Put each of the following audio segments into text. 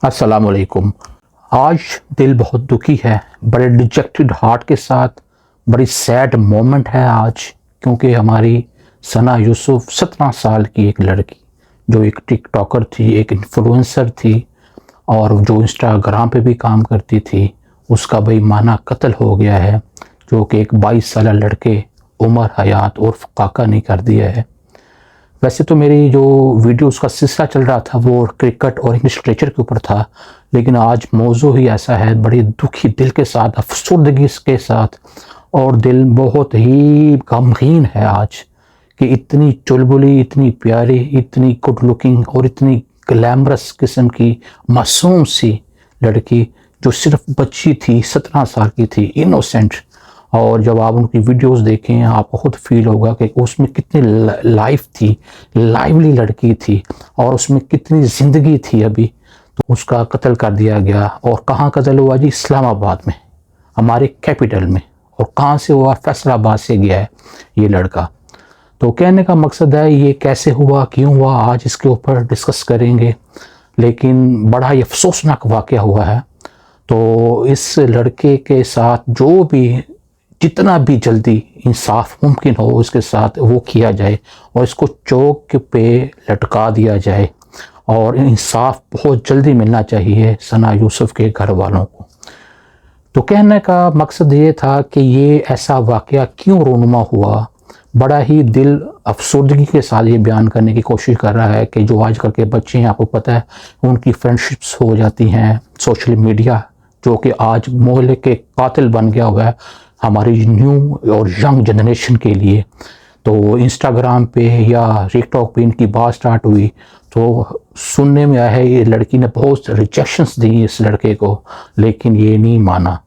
अस्सलाम वालेकुम। आज दिल बहुत दुखी है, बड़े डिजेक्टेड हार्ट के साथ। बड़ी सैड मोमेंट है आज, क्योंकि हमारी सना यूसुफ 17 साल की एक लड़की, जो एक टिकटॉकर थी, एक इन्फ्लुएंसर थी और जो इंस्टाग्राम पे भी काम करती थी, उसका बेईमाना कत्ल हो गया है, जो कि एक 22 साल लड़के उमर हयात उर्फ काका ने कर दिया है। वैसे तो मेरी जो वीडियोस का सिलसिला चल रहा था वो क्रिकेट और इंग्लिश लिटरेचर के ऊपर था, लेकिन आज मौजू ही ऐसा है, बड़ी दुखी दिल के साथ, अफसुर्दगी के साथ, और दिल बहुत ही गमगीन है आज कि इतनी चुलबुली, इतनी प्यारी, इतनी गुड लुकिंग और इतनी ग्लैमरस किस्म की मासूम सी लड़की, जो सिर्फ बच्ची थी, 17 साल की थी, इनोसेंट। और जब आप उनकी वीडियोस देखें आपको खुद फील होगा कि उसमें कितनी लाइफ थी, लाइवली लड़की थी और उसमें कितनी ज़िंदगी थी अभी। तो उसका कत्ल कर दिया गया। और कहाँ कत्ल हुआ जी? इस्लामाबाद में, हमारे कैपिटल में। और कहाँ से हुआ? फैसलाबाद से गया है ये लड़का। तो कहने का मकसद है ये कैसे हुआ, क्यों हुआ, आज इसके ऊपर डिस्कस करेंगे। लेकिन बड़ा ही अफसोसनाक वाक़या हुआ है। तो इस लड़के के साथ जो भी, जितना भी जल्दी इंसाफ मुमकिन हो उसके साथ वो किया जाए और इसको चौक पे लटका दिया जाए। और इंसाफ बहुत जल्दी मिलना चाहिए सना यूसुफ के घर वालों को। तो कहने का मकसद ये था कि ये ऐसा वाक़या क्यों रूनुमा हुआ। बड़ा ही दिल अफसुर्दगी के साथ ये बयान करने की कोशिश कर रहा है कि जो आजकल के बच्चे हैं, आपको पता है, उनकी फ्रेंडशिप्स हो जाती हैं सोशल मीडिया, जो कि आज मोहल्ले के कातिल बन गया हुआ है हमारी न्यू और यंग जनरेशन के लिए। तो इंस्टाग्राम पे या टिकटॉक पे इनकी बात स्टार्ट हुई तो सुनने में आया है ये लड़की ने बहुत रिजेक्शंस दी इस लड़के को, लेकिन ये नहीं माना।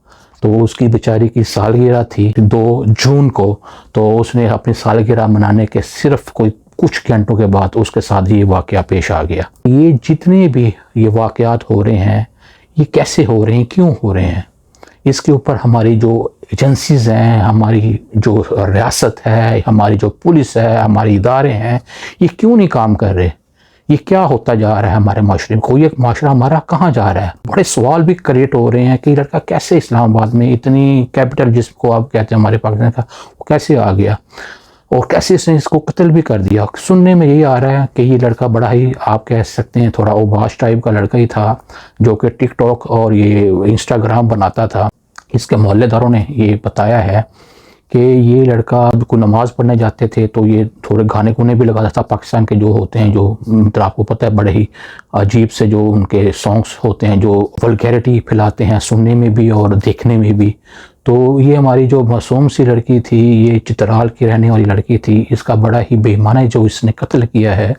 तो उसकी बेचारी की सालगिरह थी 2 जून को, तो उसने अपनी सालगिरह मनाने के सिर्फ कोई कुछ घंटों के बाद उसके साथ ये वाक़या पेश आ गया। ये जितने भी ये वाक़यात हो रहे हैं, ये कैसे हो रहे हैं, क्यों हो रहे हैं, इसके ऊपर हमारी जो एजेंसीज़ हैं, हमारी जो रियासत है, हमारी जो पुलिस है, हमारे इदारे हैं, ये क्यों नहीं काम कर रहे? ये क्या होता जा रहा है हमारे माशरे में? कोई एक माशरा हमारा कहाँ जा रहा है? बड़े सवाल भी क्रिएट हो रहे हैं कि लड़का कैसे इस्लामाबाद में, इतनी कैपिटल जिसको आप कहते हैं हमारे पाकिस्तान का, वो कैसे आ गया और कैसे इसने इसको कत्ल भी कर दिया। सुनने में यही आ रहा है कि ये लड़का बड़ा ही, आप कह सकते हैं, थोड़ा उबाश टाइप का लड़का ही था, जो कि टिकटॉक और ये इंस्टाग्राम बनाता था। इसके मोहल्लेदारों ने ये बताया है कि ये लड़का को नमाज़ पढ़ने जाते थे तो ये थोड़े गाने गुने भी लगाता था, पाकिस्तान के जो होते हैं, जो मतलब आपको पता है बड़े ही अजीब से जो उनके सॉन्ग्स होते हैं, जो वल्गैरिटी फैलाते हैं सुनने में भी और देखने में भी। तो ये हमारी जो मासूम सी लड़की थी, ये चित्राल की रहने वाली लड़की थी, इसका बड़ा ही बेईमाना जो इसने कत्ल किया है,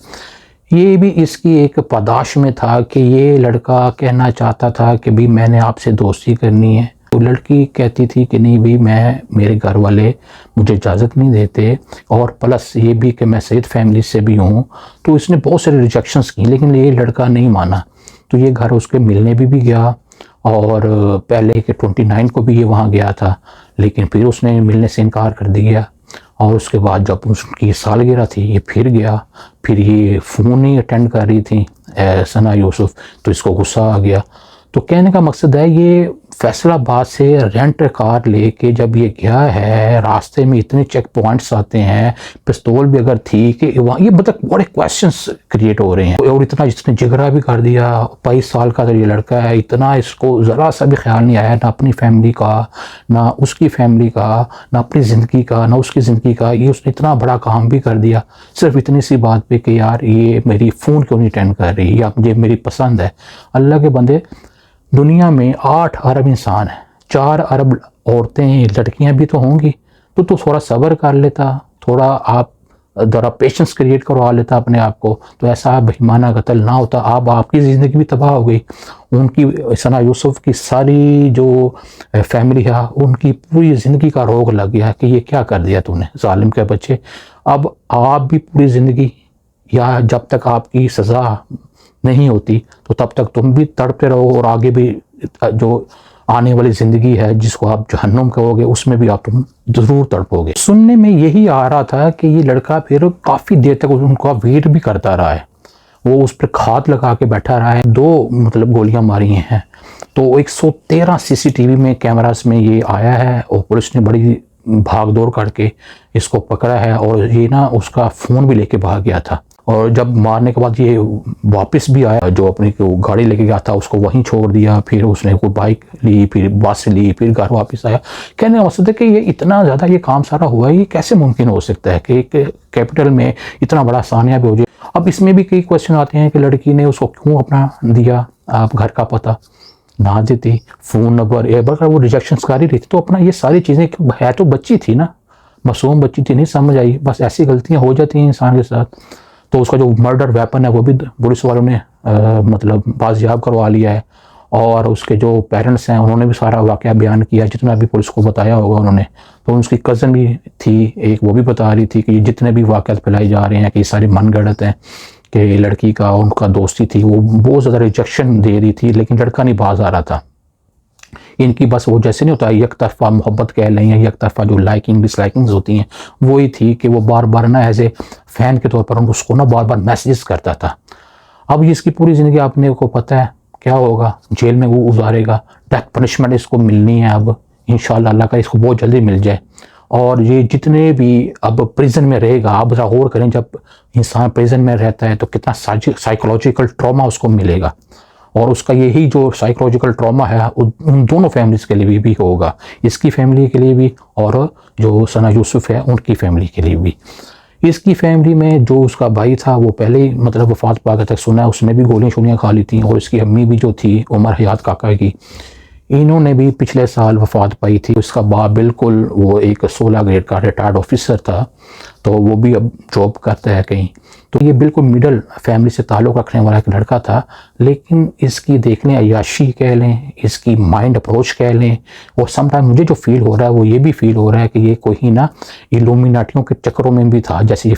ये भी इसकी एक पादाश में था कि ये लड़का कहना चाहता था कि भी मैंने आपसे दोस्ती करनी है। तो लड़की कहती थी कि नहीं भी, मैं, मेरे घर वाले मुझे इजाज़त नहीं देते, और प्लस ये भी कि मैं सईद फैमिली से भी हूँ। तो इसने बहुत सारे रिजेक्शंस की, लेकिन ये लड़का नहीं माना। तो ये घर उसके मिलने भी गया, और पहले के 29 को भी ये वहाँ गया था, लेकिन फिर उसने मिलने से इनकार कर दिया। और उसके बाद जब उसकी सालगिरह थी ये फिर गया, फिर ये फ़ोन नहीं अटेंड कर रही थी सना यूसुफ, तो इसको गुस्सा आ गया। तो कहने का मकसद है, ये फैसलाबाद से रेंट कार लेके जब ये गया है, रास्ते में इतने चेक पॉइंट्स आते हैं, पिस्तौल भी अगर थी कि वहाँ, ये मतलब बड़े क्वेश्चंस क्रिएट हो रहे हैं। और इतना जिसने जिगरा भी कर दिया, 22 साल का तो ये लड़का है, इतना इसको ज़रा सा भी ख्याल नहीं आया, ना अपनी फैमिली का, ना उसकी फैमिली का, ना अपनी ज़िंदगी का, ना उसकी ज़िंदगी का। ये उसने इतना बड़ा काम भी कर दिया सिर्फ इतनी सी बात पे कि यार ये मेरी फ़ोन क्यों नहीं अटेंड कर रही, या मुझे मेरी पसंद है। अल्लाह के बंदे, दुनिया में 8 अरब इंसान हैं, 4 अरब औरतें, लड़कियां भी तो होंगी। तो थोड़ा सब्र कर लेता, थोड़ा आप ज़रा पेशेंस क्रिएट करवा लेता अपने आप को, तो ऐसा बेईमाना कत्ल ना होता। अब आपकी ज़िंदगी भी तबाह हो गई, उनकी, सना यूसुफ की सारी जो फैमिली है, उनकी पूरी ज़िंदगी का रोग लग गया कि ये क्या कर दिया तूने, जालिम के बच्चे। अब आप भी पूरी ज़िंदगी, या जब तक आपकी सज़ा नहीं होती तो तब तक तुम भी तड़पते रहो, और आगे भी जो आने वाली ज़िंदगी है जिसको आप जहन्नुम कहोगे, उसमें भी आप तुम ज़रूर तड़पोगे। सुनने में यही आ रहा था कि ये लड़का फिर काफ़ी देर तक उनका वेट भी करता रहा है, वो उस पर घात लगा के बैठा रहा है, 2 मतलब गोलियां मारी हैं। तो 113 सीसीटीवी में कैमरास में ये आया है और पुलिस ने बड़ी भाग दौड़ करके इसको पकड़ा है और ये ना उसका फ़ोन भी लेके भाग गया था। और जब मारने के बाद ये वापस भी आया, जो अपनी गाड़ी लेके गया था उसको वहीं छोड़ दिया, फिर उसने कोई बाइक ली, फिर बस ली, फिर घर वापस आया। कहने का मकसद है कि ये इतना ज़्यादा ये काम सारा हुआ है, ये कैसे मुमकिन हो सकता है कि एक कैपिटल में इतना बड़ा सानिया भी हो जाए। अब इसमें भी कई क्वेश्चन आते हैं कि लड़की ने उसको क्यों अपना दिया आप घर का पता ना देती, फ़ोन नंबर, अगर वो रिजेक्शन कर ही रही थी तो अपना ये सारी चीज़ें, है तो बच्ची थी ना, मासूम बच्ची थी, नहीं समझ आई, बस ऐसी गलतियां हो जाती हैं इंसान के साथ। तो उसका जो मर्डर वेपन है वो भी पुलिस वालों ने मतलब बाजियाब करवा लिया है और उसके जो पेरेंट्स हैं उन्होंने भी सारा वाक़या बयान किया, जितना भी पुलिस को बताया होगा उन्होंने। तो उसकी कज़न भी थी एक, वो भी बता रही थी कि जितने भी वाक़यात फैलाए जा रहे हैं कि ये सारे मनगढ़ंत हैं, कि लड़की का उनका दोस्ती थी, वो बहुत ज़्यादा रिजेक्शन दे रही थी लेकिन लड़का नहीं बाज आ रहा था। इनकी बस वो जैसे नहीं होता एक तरफा मोहब्बत कह लें या एक तरफा जो लाइकिंग डिसलाइकिंग्स होती हैं, वही थी कि वो बार बार ना एज ए फ़ैन के तौर पर उसको ना बार बार मैसेजेस करता था। अब इसकी पूरी ज़िंदगी आपने को पता है क्या होगा, जेल में वो गुजारेगा, डेथ पनिशमेंट इसको मिलनी है। अब इंशाल्लाह अल्लाह का इसको बहुत जल्दी मिल जाए। और ये जितने भी अब प्रिजन में रहेगा, आप ज़रा गौर करें, जब इंसान प्रिजन में रहता है तो कितना साइकोलॉजिकल ट्रॉमा उसको मिलेगा और उसका यही जो साइकोलॉजिकल ट्रॉमा है उन दोनों फैमिलीज के लिए भी होगा, इसकी फैमिली के लिए भी और जो सना यूसुफ है उनकी फैमिली के लिए भी। इसकी फैमिली में जो उसका भाई था वो पहले ही मतलब वफात पा तक सुना है, उसने भी गोलियां शोलियाँ खा ली थी। और इसकी अम्मी भी जो थी उमर हयात काका की, इन्होंने भी पिछले साल वफात पाई थी। उसका बाप बिल्कुल वो एक 16 ग्रेड का रिटायर्ड ऑफिसर था, तो वो भी अब जॉब करता है कहीं। तो ये बिल्कुल मिडल फैमिली से ताल्लुक़ रखने वाला एक लड़का था, लेकिन इसकी देखने अय्याशी कह लें, इसकी माइंड अप्रोच कह लें, और समटाइम मुझे जो फील हो रहा है वो ये भी फील हो रहा है कि ये कोई ना इल्यूमिनाटियों के चक्करों में भी था। जैसे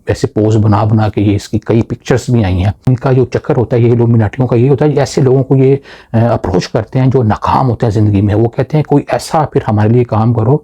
ऐसे पोज बना बना के ये इसकी कई पिक्चर्स भी आई हैं। इनका जो चक्कर होता है ये इल्यूमिनाटियों का ये होता है, ऐसे लोगों को ये अप्रोच करते हैं जो नाकाम होते हैं ज़िंदगी में। वो कहते हैं कोई ऐसा फिर हमारे लिए काम करो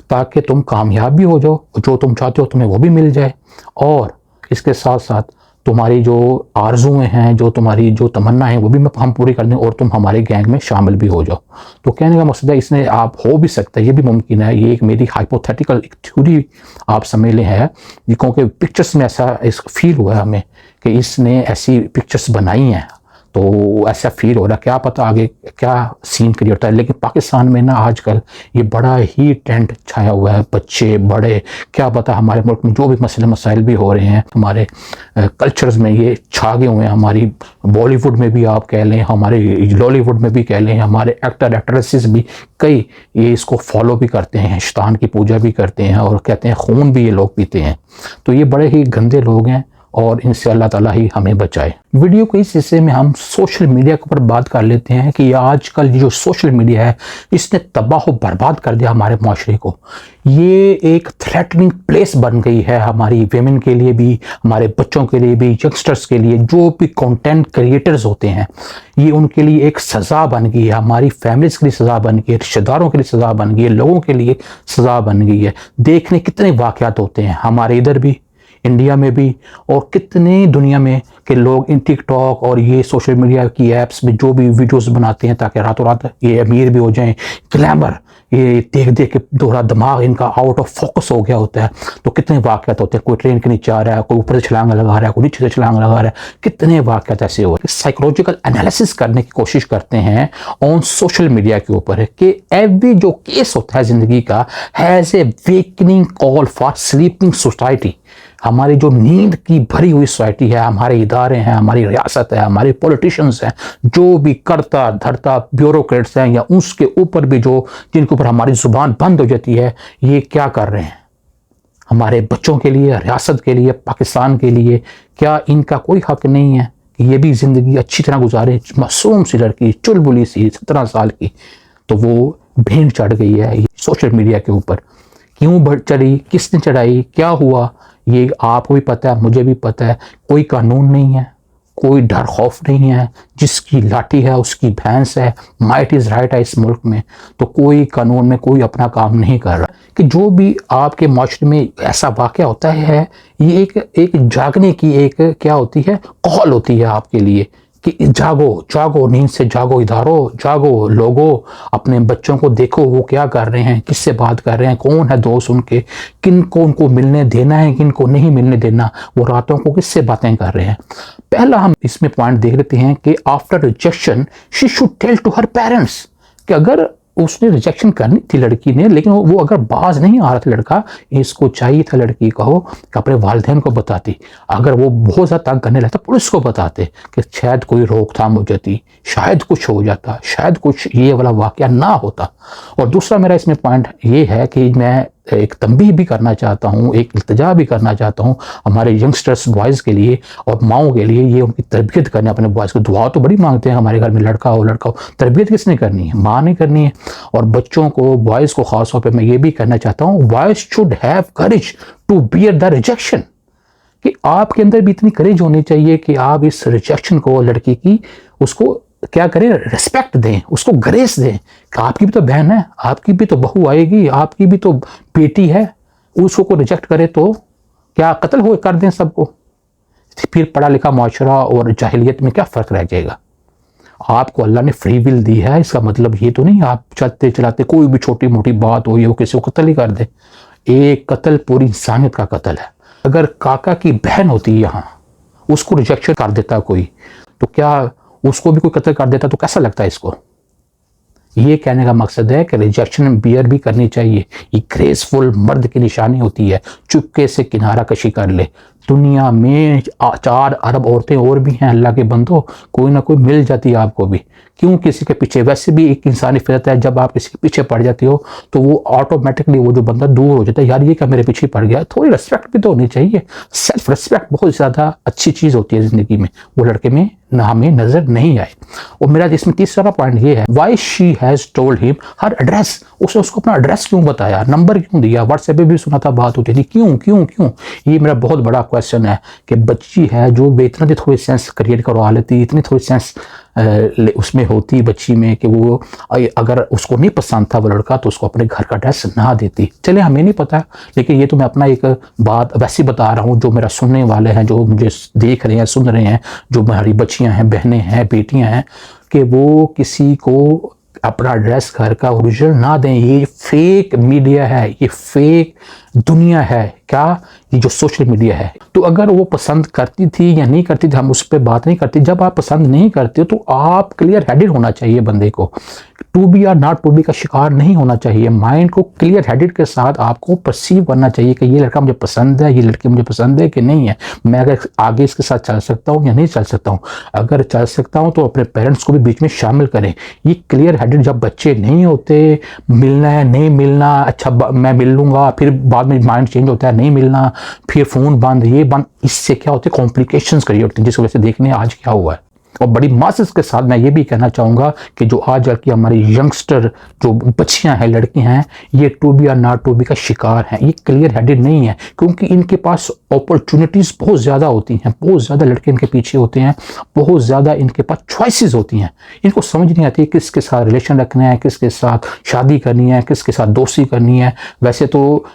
ताकि तुम कामयाब भी हो जाओ, जो तुम चाहते हो तुम्हें वो भी मिल जाए, और इसके साथ साथ तुम्हारी जो आरजुएं हैं, जो तुम्हारी जो तमन्ना है वो भी हम पूरी कर दें और तुम हमारे गैंग में शामिल भी हो जाओ। तो कहने का मकसद है इसने आप हो भी सकता है, ये भी मुमकिन है। ये एक मेरी हाइपोथेटिकल एक थ्योरी आप समझ लें है, क्योंकि पिक्चर्स में ऐसा इस फील हुआ है हमें कि इसने ऐसी पिक्चर्स बनाई हैं, तो ऐसा फील हो रहा है। क्या पता आगे क्या सीन क्रिएट होता है। लेकिन पाकिस्तान में ना आजकल ये बड़ा ही ट्रेंड छाया हुआ है, बच्चे बड़े, क्या पता हमारे मुल्क में जो भी मसले मसाइल भी हो रहे हैं, हमारे कल्चर्स में ये छा गए हुए हैं। हमारी बॉलीवुड में भी आप कह लें, हमारे लॉलीवुड में भी कह लें, हमारे एक्टर एक्ट्रेसेस भी कई ये इसको फॉलो भी करते हैं, शैतान की पूजा भी करते हैं और कहते हैं खून भी ये लोग पीते हैं। तो ये बड़े ही गंदे लोग हैं और इनसे अल्लाह ताला ही हमें बचाए। वीडियो के इस हिस्से में हम सोशल मीडिया के ऊपर बात कर लेते हैं कि आजकल जो सोशल मीडिया है इसने तबाह बर्बाद कर दिया हमारे माशरे को। ये एक थ्रेटनिंग प्लेस बन गई है हमारी वेमेन के लिए भी, हमारे बच्चों के लिए भी, यंगस्टर्स के लिए, जो भी कंटेंट क्रिएटर्स होते हैं, ये उनके लिए एक सज़ा बन गई है। हमारी फैमिलीज़ के लिए सज़ा बन गई है, रिश्तेदारों के लिए सज़ा बन गई है, लोगों के लिए सज़ा बन गई है। देखने कितने वाक़यात होते हैं हमारे इधर भी, इंडिया में भी, और कितने दुनिया में के लोग इन टिकटॉक और ये सोशल मीडिया की ऐप्स में जो भी वीडियोस बनाते हैं ताकि रातों रात ये अमीर भी हो जाएं, ग्लैमर ये देख देख के दोहरा दिमाग इनका आउट ऑफ फोकस हो गया होता है। तो कितने वाक़यात होते हैं, कोई ट्रेन के नीचे आ रहा है, कोई ऊपर से छलांग लगा रहा है, कोई नीचे से छलांग लगा रहा है, कितने वाक़यात ऐसे हो रहे हैं। साइकोलॉजिकल एनालिसिस करने की कोशिश करते हैं ऑन सोशल मीडिया के ऊपर कि एवरी जो केस होता है ज़िंदगी का has a wakening call for sleeping society. हमारी जो नींद की भरी हुई सोसाइटी है, हमारे इदारे हैं, हमारी रियासत है, हमारे पॉलिटिशियंस हैं, जो भी करता धरता ब्यूरोक्रेट्स हैं या उसके ऊपर भी जो जिनके ऊपर हमारी जुबान बंद हो जाती है, ये क्या कर रहे हैं हमारे बच्चों के लिए, रियासत के लिए, पाकिस्तान के लिए? क्या इनका कोई हक नहीं है कि ये भी ज़िंदगी अच्छी तरह गुजारे? मासूम सी लड़की, चुलबुली सी 17 साल की, तो वो भेंट चढ़ गई है सोशल मीडिया के ऊपर। क्यों चढ़ी, किसने चढ़ाई, क्या हुआ, ये आपको भी पता है, मुझे भी पता है। कोई कानून नहीं है, कोई डर खौफ नहीं है, जिसकी लाठी है उसकी भैंस है, माइट इज़ राइट है इस मुल्क में। तो कोई कानून में कोई अपना काम नहीं कर रहा कि जो भी आपके माशरे में ऐसा वाक़या होता है, ये एक जागने की एक क्या होती है, कॉल होती है आपके लिए कि जागो जागो, नींद से जागो इदारों, जागो लोगों, अपने बच्चों को देखो वो क्या कर रहे हैं, किससे बात कर रहे हैं, कौन है दोस्त उनके, किन को उनको मिलने देना है, किन को नहीं मिलने देना, वो रातों को किससे बातें कर रहे हैं। पहला हम इसमें पॉइंट देख लेते हैं कि after rejection she should tell to her parents, कि अगर उसने रिजेक्शन करनी थी लड़की ने, लेकिन वो अगर बाज नहीं आ रहा था लड़का, इसको चाहिए था लड़की को कि अपने वालिदैन को बताती। अगर वो बहुत ज़्यादा तंग करने लगता पुलिस को बताते कि शायद कोई रोकथाम हो जाती, शायद कुछ हो जाता, शायद कुछ ये वाला वाक़या ना होता। और दूसरा मेरा इसमें पॉइंट ये है कि मैं एक तंबीह भी करना चाहता हूँ, एक इल्तिजा भी करना चाहता हूँ हमारे यंगस्टर्स बॉयज़ के लिए और माओं के लिए, ये उनकी तरबियत करने, अपने बॉयज़ को दुआ तो बड़ी मांगते हैं हमारे घर में, लड़का हो लड़का हो, तरबियत किसने करनी है, माँ ने करनी है। और बच्चों को, बॉयज़ को ख़ास तौर पर मैं ये भी कहना चाहता हूँ, boys should have courage to bear the rejection, कि आपके अंदर भी इतनी करेज होनी चाहिए कि आप इस रिजेक्शन को, लड़की की, उसको क्या करें, रिस्पेक्ट दें, उसको ग्रेस दें कि आपकी भी तो बहन है, आपकी भी तो बहू आएगी, आपकी भी तो बेटी है, उसको को रिजेक्ट करे तो क्या कत्ल हो कर दें सबको। फिर पढ़ा लिखा माशरा और जाहिलियत में क्या फ़र्क रह जाएगा। आपको अल्लाह ने फ्री विल दी है, इसका मतलब ये तो नहीं आप चलते चलाते कोई भी छोटी मोटी बात हो ये वो किसी को कत्ल ही कर दे। एक कत्ल पूरी इंसानियत का कत्ल है। अगर काका की बहन होती यहाँ, उसको रिजेक्शन कर देता कोई, तो क्या उसको भी कोई कत्ल कर देता तो कैसा लगता है इसको। ये कहने का मकसद है कि रिजेक्शन बियर भी करनी चाहिए, ये ग्रेसफुल मर्द की निशानी होती है। चुपके से किनारा कशी कर ले। दुनिया में 4 अरब औरतें और भी हैं अल्लाह के बंदो, कोई ना कोई मिल जाती है आपको भी। क्यों किसी के पीछे, वैसे भी एक इंसानी फितरत है, जब आप किसी के पीछे पड़ जाती हो तो वो ऑटोमेटिकली वो जो बंदा दूर हो जाता है, यार ये क्या मेरे पीछे पड़ गया। थोड़ी रिस्पेक्ट भी तो होनी चाहिए। सेल्फ रिस्पेक्ट बहुत ज़्यादा अच्छी चीज़ होती है ज़िंदगी में, वो लड़के में ना हमें नज़र नहीं आए। और मेरा इसमें तीसरा पॉइंट ये है, why she has told him her address, उसने उसको अपना एड्रेस क्यों बताया, नंबर क्यों दिया, व्हाट्सएप पे भी सुना था बात होती थी, क्यों क्यों क्यों। ये मेरा बहुत बड़ा क्वेश्चन है कि बच्ची है जो इतना थोड़ी सेंस क्रिएट करवा लेती, इतनी थोड़ी सेंस उसमें होती बच्ची में कि वो अगर उसको नहीं पसंद था वो लड़का तो उसको अपने घर का एड्रेस ना देती। चले हमें नहीं पता, लेकिन ये तो मैं अपना एक बात वैसे बता रहा हूँ, जो मेरा सुनने वाले हैं, जो मुझे देख रहे हैं, सुन रहे हैं, जो हमारी बच्चियाँ हैं, बहनें हैं, बेटियाँ हैं, कि वो किसी को अपना एड्रेस घर का ओरिजिनल ना दें। ये फेक मीडिया है, ये फेक दुनिया है, क्या ये जो सोशल मीडिया है। तो अगर वो पसंद करती थी या नहीं करती थी हम उस पर बात नहीं करती। जब आप पसंद नहीं करते हो तो आप क्लियर हेडेड होना चाहिए बंदे को, टू बी या नॉट टू बी का शिकार नहीं होना चाहिए। माइंड को क्लियर हेडेड के साथ आपको परसीव करना चाहिए कि ये लड़का मुझे पसंद है, ये लड़की मुझे पसंद है कि नहीं है, मैं अगर आगे इसके साथ चल सकता हूँ या नहीं चल सकता हूँ। अगर चल सकता हूँ तो अपने पेरेंट्स को भी बीच में शामिल करें। ये क्लियर हेडेड जब बच्चे नहीं होते, मिलना है नहीं मिलना, अच्छा मैं मिल लूँगा, फिर बाद में माइंड चेंज होता है, नहीं मिलना, फिर फ़ोन बंद, ये बंद, इससे क्या होते हैं कॉम्प्लिकेशंस क्रिएट होती हैं, जिसकी वजह से देखने आज क्या हुआ है। और बड़ी मासेस के साथ मैं ये भी कहना चाहूँगा कि जो आज की हमारी यंगस्टर जो बच्चियाँ हैं, लड़कियाँ हैं, ये टू बी या नॉट टू बी का शिकार हैं। ये क्लियर हेडेड नहीं है क्योंकि इनके पास अपॉर्चुनिटीज़ बहुत ज़्यादा होती हैं, बहुत ज़्यादा लड़के इनके पीछे होते हैं, बहुत ज़्यादा इनके पास चॉइसेस होती हैं। इनको समझ नहीं आती किसके साथ रिलेशन रखना है, किसके साथ शादी करनी है, किसके साथ दोस्ती करनी है। वैसे तो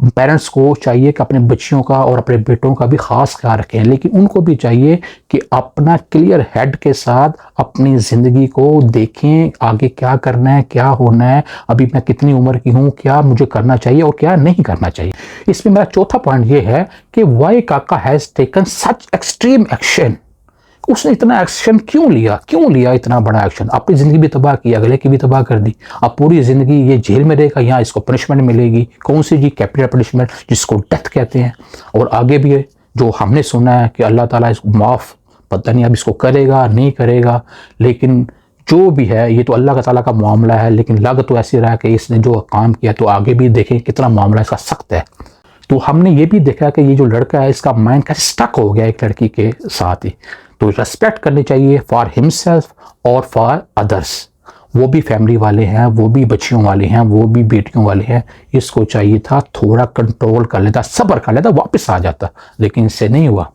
पेरेंट्स को चाहिए कि अपने बच्चियों का और अपने बेटों का भी ख़ास ख्याल रखें, लेकिन उनको भी चाहिए कि अपना क्लियर हेड के साथ अपनी ज़िंदगी को देखें, आगे क्या करना है, क्या होना है, अभी मैं कितनी उम्र की हूँ, क्या मुझे करना चाहिए और क्या नहीं करना चाहिए। इसमें मेरा चौथा पॉइंट ये है कि वाई काका has taken such extreme action. उसने इतना एक्शन क्यों लिया इतना बड़ा एक्शन। अपनी ज़िंदगी भी तबाह की, अगले की भी तबाह कर दी। अब पूरी ज़िंदगी ये जेल में रहेगा, यहाँ इसको पनिशमेंट मिलेगी। कौन सी जी, कैपिटल पनिशमेंट, जिसको डेथ कहते हैं। और आगे भी है जो हमने सुना है कि अल्लाह ताला इसको माफ़, पता नहीं अब इसको करेगा नहीं करेगा, लेकिन जो भी है ये तो अल्लाह ताला का मामला है। लेकिन लग तो ऐसे रहा है कि इसने जो काम किया, तो आगे भी देखें कितना मामला इसका सख्त है। तो हमने ये भी देखा कि ये जो लड़का है इसका माइंड कैसे स्टक हो गया एक लड़की के साथ ही। तो रेस्पेक्ट करनी चाहिए फॉर हिमसेल्फ और फॉर अदर्स। वो भी फैमिली वाले हैं, वो भी बच्चियों वाले हैं, वो भी बेटियों वाले हैं। इसको चाहिए था थोड़ा कंट्रोल कर लेता, सब्र कर लेता, वापस आ जाता, लेकिन इससे नहीं हुआ।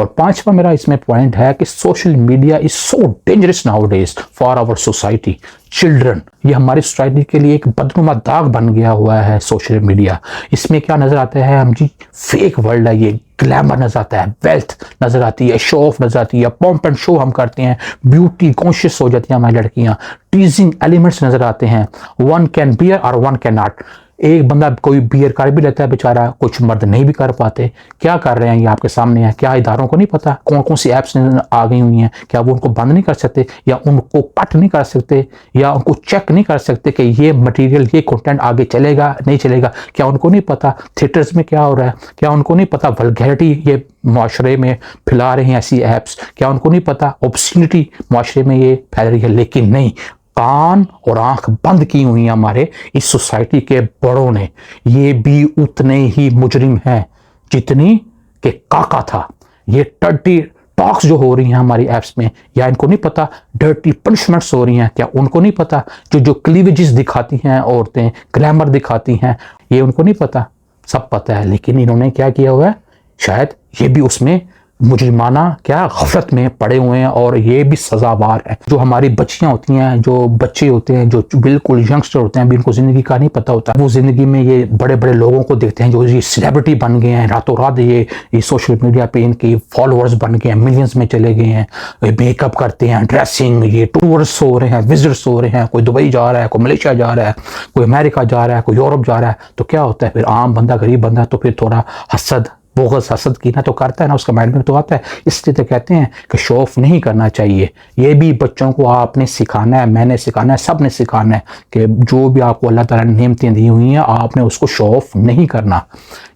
और पांचवा मेरा इसमें पॉइंट है कि social media is so dangerous now days for our society children. ये हमारी सोसाइटी के लिए एक बदनुमा दाग बन गया हुआ है सोशल मीडिया। इसमें क्या नजर आता है हम जी, फेक वर्ल्ड है ये, ग्लैमर नजर आता है, वेल्थ नजर आती है, शो ऑफ नजर आती है, पॉम्प एंड शो हम करते हैं, ब्यूटी कॉन्शियस हो जाती हैं हमारी लड़कियां, टीजिंग एलिमेंट्स नजर आते हैं, वन कैन बियर और वन कैन नॉट। एक बंदा कोई बियर कर भी लेता है बेचारा, कुछ मर्द नहीं भी कर पाते। क्या कर रहे हैं ये आपके सामने है। क्या इदारों को नहीं पता कौन कौन सी ऐप्स आ गई हुई हैं? क्या वो उनको बंद नहीं कर सकते, या उनको कट नहीं कर सकते, या उनको चेक नहीं कर सकते कि ये मटेरियल, ये कंटेंट आगे चलेगा नहीं चलेगा? क्या उनको नहीं पता थिएटर्स में क्या हो रहा है? क्या उनको नहीं पता वल्गैरिटी ये माशरे में फैला रहे हैं ऐसी ऐप्स? क्या उनको नहीं पता ऑब्ससीनिटी माशरे में ये फैल रही है? लेकिन नहीं, कान और आंख बंद की हुई है हमारे इस सोसाइटी के बड़ों ने। ये भी उतने ही मुजरिम हैं जितनी के काका था। ये डर्टी टॉक्स जो हो रही हैं हमारी ऐप्स में, या इनको नहीं पता डर्टी पनिशमेंट्स हो रही हैं? क्या उनको नहीं पता जो क्लीवेजेस दिखाती हैं औरतें, ग्लैमर दिखाती हैं, ये उनको नहीं पता? सब पता है, लेकिन इन्होंने क्या किया हुआ है, शायद ये भी उसमें मुजरिमाना क्या गफलत में पड़े हुए हैं, और ये भी सजावार है। जो हमारी बच्चियां होती हैं, जो बच्चे होते हैं, जो बिल्कुल यंगस्टर होते हैं, अभी इनको जिंदगी का नहीं पता होता, वो जिंदगी में ये बड़े बड़े लोगों को देखते हैं जो ये सेलिब्रिटी बन गए हैं रातों रात। ये सोशल मीडिया पे इनके फॉलोअर्स बन गए हैं, मिलियंस में चले गए हैं, मेकअप करते हैं, ड्रेसिंग, ये टूरिस्ट हो रहे हैं, विजिटर्स हो रहे हैं, कोई दुबई जा रहा है, कोई मलेशिया जा रहा है, कोई अमेरिका जा रहा है, कोई यूरोप जा रहा है। तो क्या होता है फिर, आम बंदा, गरीब बंदा तो फिर थोड़ा हसद बोगस हसद की ना तो करता है ना, उसका माइंड में तो आता है। इसलिए तो कहते हैं कि शो ऑफ नहीं करना चाहिए। ये भी बच्चों को आपने सिखाना है, मैंने सिखाना है, सब ने सिखाना है कि जो भी आपको अल्लाह ताला ने नेमतें दी हुई हैं, आपने उसको शो ऑफ नहीं करना।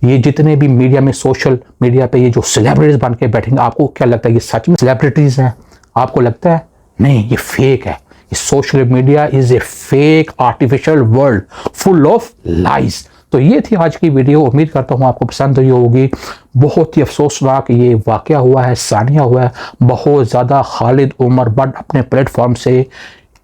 ये जितने भी मीडिया में, सोशल मीडिया पे ये जो सेलिब्रिटीज बन के बैठेंगे, आपको क्या लगता है ये सच में सेलिब्रिटीज हैं? आपको लगता है? नहीं, ये फेक है। Social media is a fake artificial world full of lies. तो ये थी आज की वीडियो, उम्मीद करता हूँ आपको पसंद आई होगी। बहुत ही अफसोसनाक ये वाकया हुआ है, सानिया हुआ है। बहुत ज़्यादा खालिद उमर बट अपने प्लेटफॉर्म से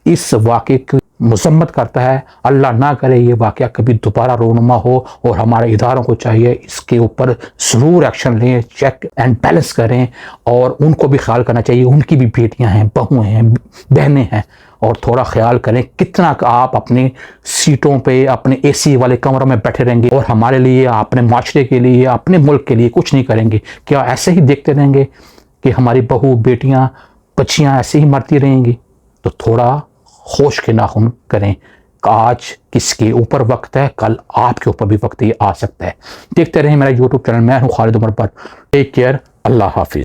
इस वाकये की मजम्मत करता है। अल्लाह ना करे ये वाकया कभी दोबारा रोनुमा हो, और हमारे इदारों को चाहिए इसके ऊपर ज़रूर एक्शन लें, चेक एंड बैलेंस करें, और उनको भी ख्याल करना चाहिए। उनकी भी बेटियां हैं, बहुएं हैं, बहनें हैं, और थोड़ा ख्याल करें कितना आप अपनी सीटों पे, अपने एसी वाले कमरों में बैठे रहेंगे और हमारे लिए, अपने माशरे के लिए, अपने मुल्क के लिए कुछ नहीं करेंगे। क्या ऐसे ही देखते रहेंगे कि हमारी बहू, बेटियां, बच्चियां ऐसे ही मरती रहेंगी? तो थोड़ा होश के नाखून करें। आज किसके ऊपर वक्त है, कल आपके ऊपर भी वक्त ये आ सकता है। देखते रहें मेरा यूट्यूब चैनल। मैं हूँ खालिद उमर बट। टेक केयर, अल्लाह हाफिज।